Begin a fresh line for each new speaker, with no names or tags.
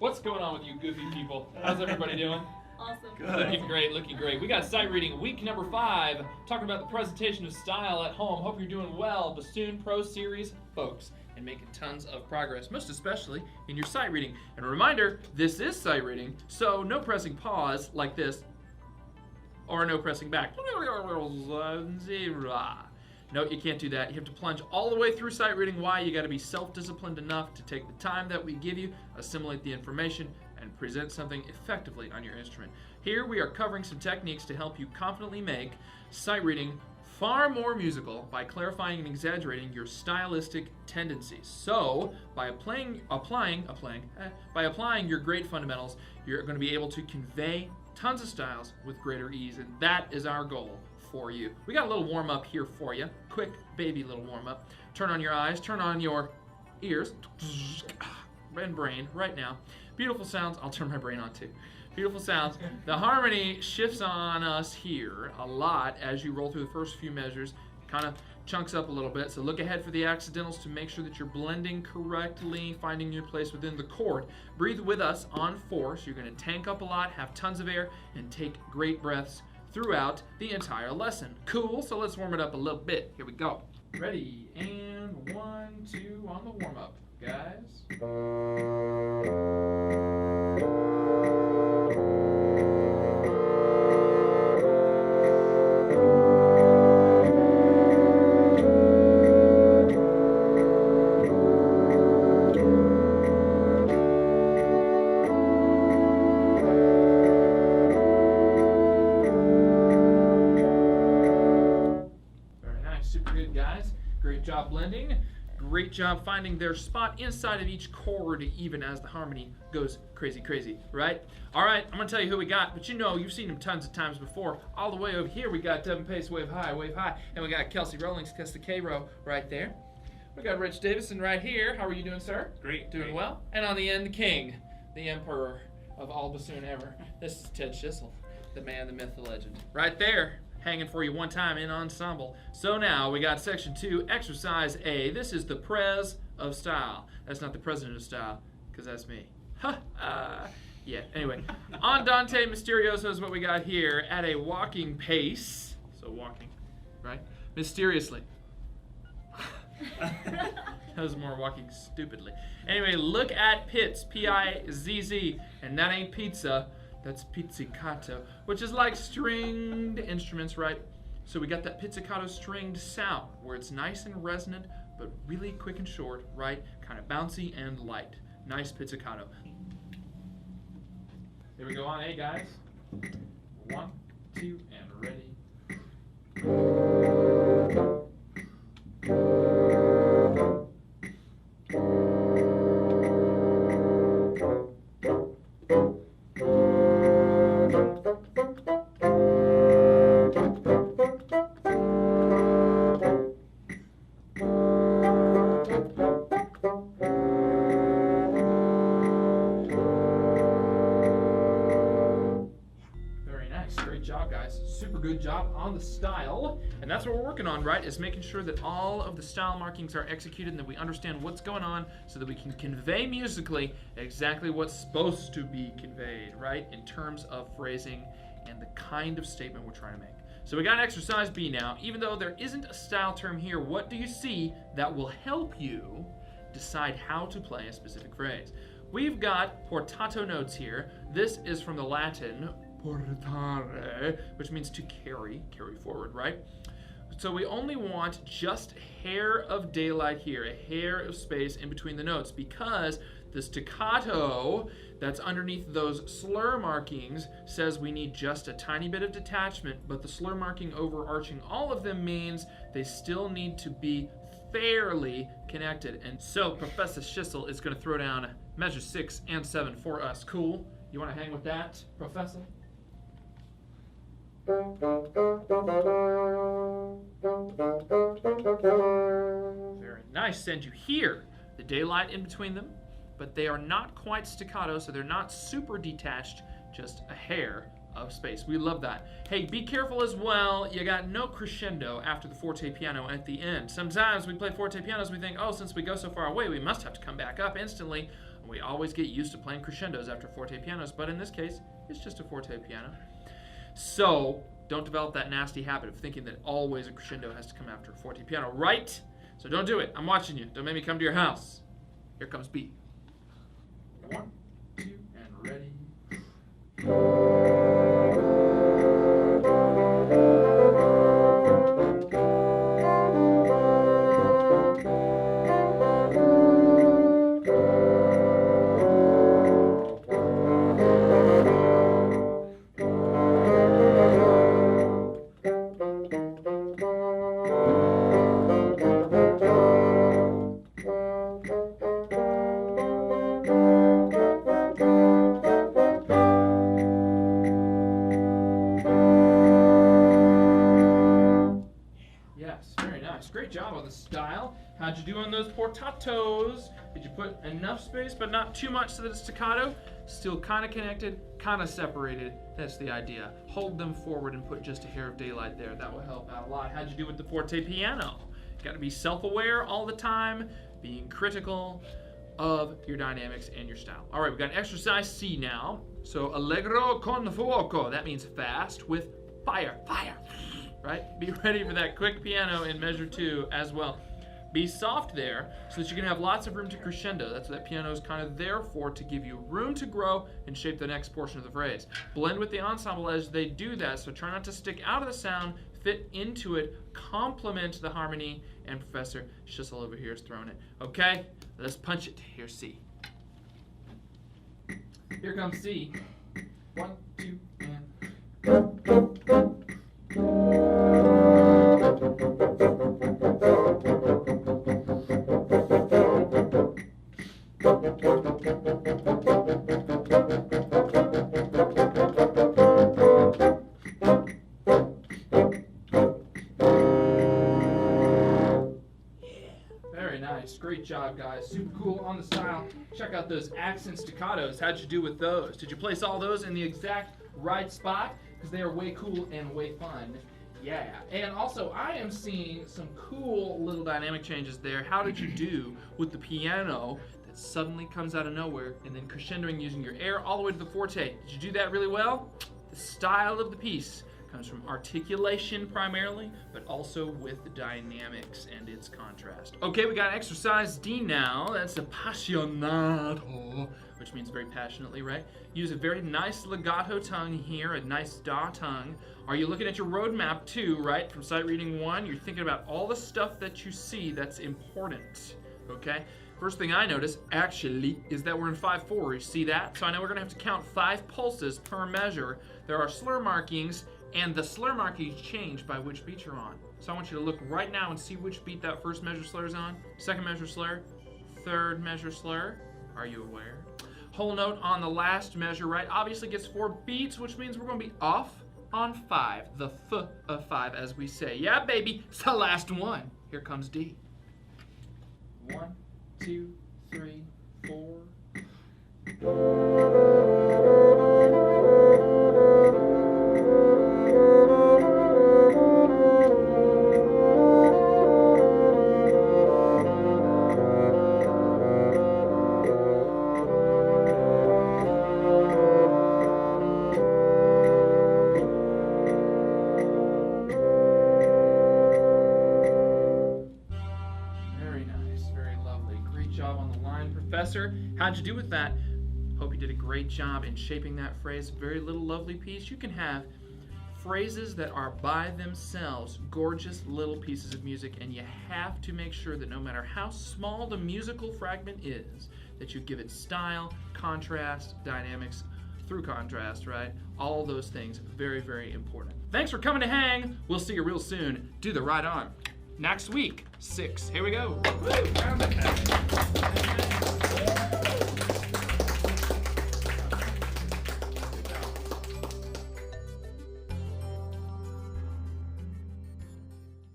What's going on with you goofy people? How's everybody doing?
Awesome.
Good.
Looking great, looking great. We got sight reading week number 5, talking about the presentation of style at home. Hope you're doing well, Bassoon Pro Series folks, and making tons of progress, most especially in your sight reading. And a reminder, this is sight reading, so no pressing pause like this, or no pressing back. No, you can't do that. You have to plunge all the way through sight reading. Why? You got to be self-disciplined enough to take the time that we give you, assimilate the information, and present something effectively on your instrument. Here we are covering some techniques to help you confidently make sight reading far more musical by clarifying and exaggerating your stylistic tendencies. So, by applying your great fundamentals, you're going to be able to convey tons of styles with greater ease, and that is our goal for you. We got a little warm up here for you. Quick baby little warm up. Turn on your eyes, turn on your ears and brain right now. Beautiful sounds. I'll turn my brain on too. Beautiful sounds. The harmony shifts on us here a lot as you roll through the first few measures. Kind of chunks up a little bit. So look ahead for the accidentals to make sure that you're blending correctly, finding your place within the chord. Breathe with us on 4. So you're going to tank up a lot, have tons of air, and take great breaths throughout the entire lesson. Cool, so let's warm it up a little bit. Here we go. Ready, and 1, 2 on the warm-up, guys. Great job blending. Great job finding their spot inside of each chord, even as the harmony goes crazy, crazy, right? All right, I'm going to tell you who we got, but you know, you've seen them tons of times before. All the way over here, we got Devin Pace, wave high, and we got Kelsey Rollings, Kiss the K-Row right there. We got Rich Davison right here. How are you doing, sir?
Great.
Doing well. And on the end, the king, the emperor of all bassoon ever. This is Ted Schissel, the man, the myth, the legend. Right there. Hanging for you one time in ensemble. So now we got section 2, exercise A. This is the Prez of style. That's not the president of style, because that's me. Yeah, anyway. Andante Misterioso is what we got here at a walking pace. So walking, right? Mysteriously. That was more walking stupidly. Anyway, look at Pitz, P-I-Z-Z, and that ain't pizza. That's pizzicato, which is like stringed instruments, right? So we got that pizzicato stringed sound where it's nice and resonant, but really quick and short, right? Kind of bouncy and light. Nice pizzicato. Here we go on A, guys. 1, 2, and ready. Good job on the style, and that's what we're working on, right, is making sure that all of the style markings are executed and that we understand what's going on so that we can convey musically exactly what's supposed to be conveyed, right, in terms of phrasing and the kind of statement we're trying to make. So we got exercise B now. Even though there isn't a style term here, what do you see that will help you decide how to play a specific phrase? We've got portato notes here. This is from the Latin portare, which means to carry forward, right? So we only want just a hair of daylight here, a hair of space in between the notes, because the staccato that's underneath those slur markings says we need just a tiny bit of detachment, but the slur marking overarching all of them means they still need to be fairly connected. And so Professor Schissel is going to throw down measure 6 and 7 for us. Cool? You want to hang with that, Professor? Very nice. And you hear the daylight in between them, but they are not quite staccato, so they're not super detached, just a hair of space. We love that. Hey, be careful as well. You got no crescendo after the forte piano at the end. Sometimes we play forte pianos, we think, oh, since we go so far away, we must have to come back up instantly. We always get used to playing crescendos after forte pianos, but in this case, it's just a forte piano. So don't develop that nasty habit of thinking that always a crescendo has to come after a forte piano, right? So don't do it. I'm watching you. Don't make me come to your house. Here comes B. 1, 2, and ready. Great job on the style. How'd you do on those portatos? Did you put enough space, but not too much so that it's staccato? Still kind of connected, kind of separated. That's the idea. Hold them forward and put just a hair of daylight there. That will help out a lot. How'd you do with the forte piano? You got to be self-aware all the time, being critical of your dynamics and your style. All right, we've got exercise C now. So allegro con fuoco. That means fast with fire. Fire. Right? Be ready for that quick piano in measure 2 as well. Be soft there so that you can have lots of room to crescendo. That's what that piano is kind of there for, to give you room to grow and shape the next portion of the phrase. Blend with the ensemble as they do that, so try not to stick out of the sound, fit into it, complement the harmony, and Professor Schissel over here is throwing it. Okay? Let's punch it. Here's C. Here comes C. 1, 2, and... Very nice. Great job, guys. Super cool on the style. Check out those accent staccatos. How'd you do with those? Did you place all those in the exact right spot? Because they are way cool and way fun. Yeah. And also, I am seeing some cool little dynamic changes there. How did you do with the piano that suddenly comes out of nowhere and then crescendoing using your air all the way to the forte? Did you do that really well? The style of the piece comes from articulation primarily, but also with the dynamics and its contrast. Okay, we got exercise D now. That's appassionato, which means very passionately, right? Use a very nice legato tongue here, a nice da tongue. Are you looking at your roadmap too, right? From sight reading 1, you're thinking about all the stuff that you see that's important, okay? First thing I notice, actually, is that we're in 5/4. You see that? So I know we're gonna have to count 5 pulses per measure. There are slur markings, and the slur markings change by which beat you're on. So I want you to look right now and see which beat that first measure slur is on. Second measure slur, third measure slur. Are you aware? Whole note on the last measure, right? Obviously gets 4 beats, which means we're gonna be off on 5. The f of 5, as we say. Yeah, baby, it's the last one. Here comes D. 1, 2, 3, 4. Professor, how'd you do with that? Hope you did a great job in shaping that phrase. Very little lovely piece. You can have phrases that are by themselves gorgeous little pieces of music, and you have to make sure that no matter how small the musical fragment is, that you give it style, contrast, dynamics, through contrast, right? All those things, very, very important. Thanks for coming to hang. We'll see you real soon. Do the right arm. Next week, 6. Here we go. Woo!